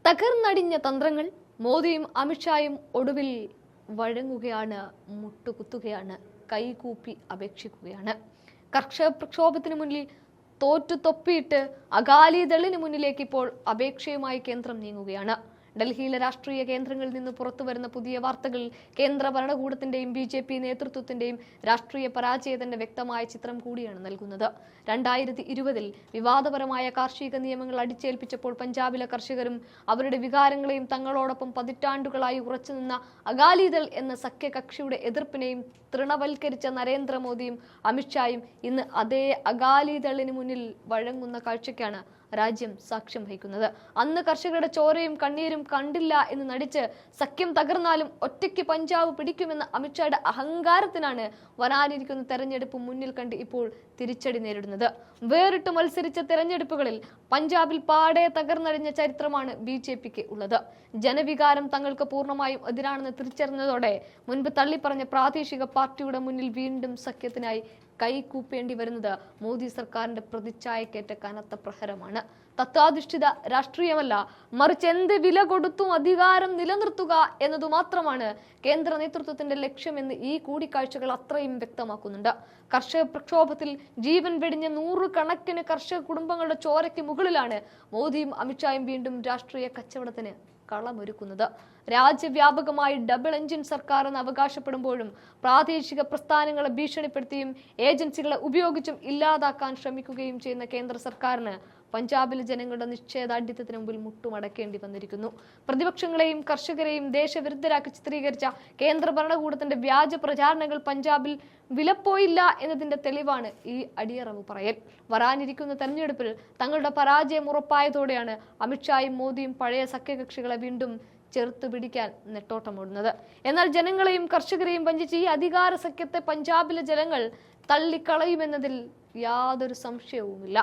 തകർന്നടിഞ്ഞ തന്ത്രങ്ങൾ മോദിയും അമിത്ഷായും ഒടുവിൽ വഴങ്ങുകയാണ്, മുട്ടുകുത്തുകയാണ്, കൈകൂപ്പി അപേക്ഷിക്കുകയാണ്. കർഷക പ്രക്ഷോഭത്തിന് മുന്നിൽ തോറ്റു തൊപ്പിയിട്ട് അകാലിദളിന് മുന്നിലേക്ക് ഇപ്പോൾ അപേക്ഷയുമായി കേന്ദ്രം നീങ്ങുകയാണ്. ഡൽഹിയിലെ രാഷ്ട്രീയ കേന്ദ്രങ്ങളിൽ നിന്ന് പുറത്തുവരുന്ന പുതിയ വാർത്തകൾ കേന്ദ്ര ഭരണകൂടത്തിന്റെയും BJP നേതൃത്വത്തിന്റെയും രാഷ്ട്രീയ പരാജയത്തിന്റെ വ്യക്തമായ ചിത്രം കൂടിയാണ് നൽകുന്നത്. 2020 വിവാദപരമായ കാർഷിക നിയമങ്ങൾ അടിച്ചേൽപ്പിച്ചപ്പോൾ പഞ്ചാബിലെ കർഷകരും അവരുടെ വികാരങ്ങളെയും തങ്ങളോടൊപ്പം പതിറ്റാണ്ടുകളായി ഉറച്ചുനിന്ന അകാലിദൾ എന്ന സഖ്യകക്ഷിയുടെ എതിർപ്പിനെയും തൃണവൽക്കരിച്ച നരേന്ദ്രമോദിയും അമിത്ഷായും ഇന്ന് അതേ അകാലിദളിന് മുന്നിൽ വഴങ്ങുന്ന കാഴ്ചയ്ക്കാണ് രാജ്യം സാക്ഷ്യം വഹിക്കുന്നത്. അന്ന് കർഷകരുടെ ചോരയും കണ്ണീരും കണ്ടില്ല എന്ന് നടിച്ച് സഖ്യം തകർന്നാലും ഒറ്റയ്ക്ക് പഞ്ചാബ് പിടിക്കുമെന്ന അമിത്ഷായുടെ അഹങ്കാരത്തിനാണ് വരാനിരിക്കുന്ന തെരഞ്ഞെടുപ്പ് മുന്നിൽ കണ്ട് ഇപ്പോൾ തിരിച്ചടി നേരിടുന്നത്. വേറിട്ട് മത്സരിച്ച തെരഞ്ഞെടുപ്പുകളിൽ പഞ്ചാബിൽ പാടെ തകർന്നടിഞ്ഞ ചരിത്രമാണ് BJPക്ക് ഉള്ളത്. ജനവികാരം തങ്ങൾക്ക് പൂർണ്ണമായും എതിരാണെന്ന് തിരിച്ചറിഞ്ഞതോടെ മുൻപ് തള്ളിപ്പറഞ്ഞ പ്രാദേശിക പാർട്ടിയുടെ മുന്നിൽ വീണ്ടും സഖ്യത്തിനായി കൈകൂപ്പേണ്ടി വരുന്നത് മോദി സർക്കാരിന്റെ പ്രതിച്ഛായക്കേറ്റ കനത്ത പ്രഹരമാണ്. തത്വാധിഷ്ഠിത രാഷ്ട്രീയമല്ല, മറിച്ച് എന്ത് വില കൊടുത്തും അധികാരം നിലനിർത്തുക എന്നതു മാത്രമാണ് കേന്ദ്ര നേതൃത്വത്തിന്റെ ലക്ഷ്യമെന്ന് ഈ കൂടിക്കാഴ്ചകൾ അത്രയും വ്യക്തമാക്കുന്നുണ്ട്. കർഷക പ്രക്ഷോഭത്തിൽ ജീവൻ വെടിഞ്ഞ നൂറുകണക്കിന് കർഷക കുടുംബങ്ങളുടെ ചോരയ്ക്ക് മുകളിലാണ് മോദിയും അമിത്ഷായും വീണ്ടും രാഷ്ട്രീയ കച്ചവടത്തിന് കളമൊരുക്കുന്നത്. രാജ്യവ്യാപകമായി ഡബിൾ എഞ്ചിൻ സർക്കാർ എന്ന് അവകാശപ്പെടുമ്പോഴും പ്രാദേശിക പ്രസ്ഥാനങ്ങളെ ഭീഷണിപ്പെടുത്തിയും ഏജൻസികളെ ഉപയോഗിച്ചും ഇല്ലാതാക്കാൻ ശ്രമിക്കുകയും ചെയ്യുന്ന കേന്ദ്ര സർക്കാരിന് പഞ്ചാബിലെ ജനങ്ങളുടെ നിശ്ചയദാർഢ്യത്തിന് മുമ്പിൽ മുട്ടുമടക്കേണ്ടി വന്നിരിക്കുന്നു. പ്രതിപക്ഷങ്ങളെയും കർഷകരെയും ദേശവിരുദ്ധരാക്കി ചിത്രീകരിച്ച കേന്ദ്ര ഭരണകൂടത്തിന്റെ വ്യാജ പ്രചാരണങ്ങൾ പഞ്ചാബിൽ വിലപ്പോയില്ല എന്നതിന്റെ തെളിവാണ് ഈ അടിയറവ് പറയൽ. വരാനിരിക്കുന്ന തെരഞ്ഞെടുപ്പിൽ തങ്ങളുടെ പരാജയം ഉറപ്പായതോടെയാണ് അമിത്ഷായും മോദിയും പഴയ സഖ്യകക്ഷികളെ വീണ്ടും ചെറുത്തു പിടിക്കാൻ നെട്ടോട്ടമോടുന്നത്. എന്നാൽ ജനങ്ങളെയും കർഷകരെയും വഞ്ചിച്ച് ഈ അധികാര സഖ്യത്തെ പഞ്ചാബിലെ ജനങ്ങൾ തള്ളിക്കളയുമെന്നതിൽ യാതൊരു സംശയവുമില്ല.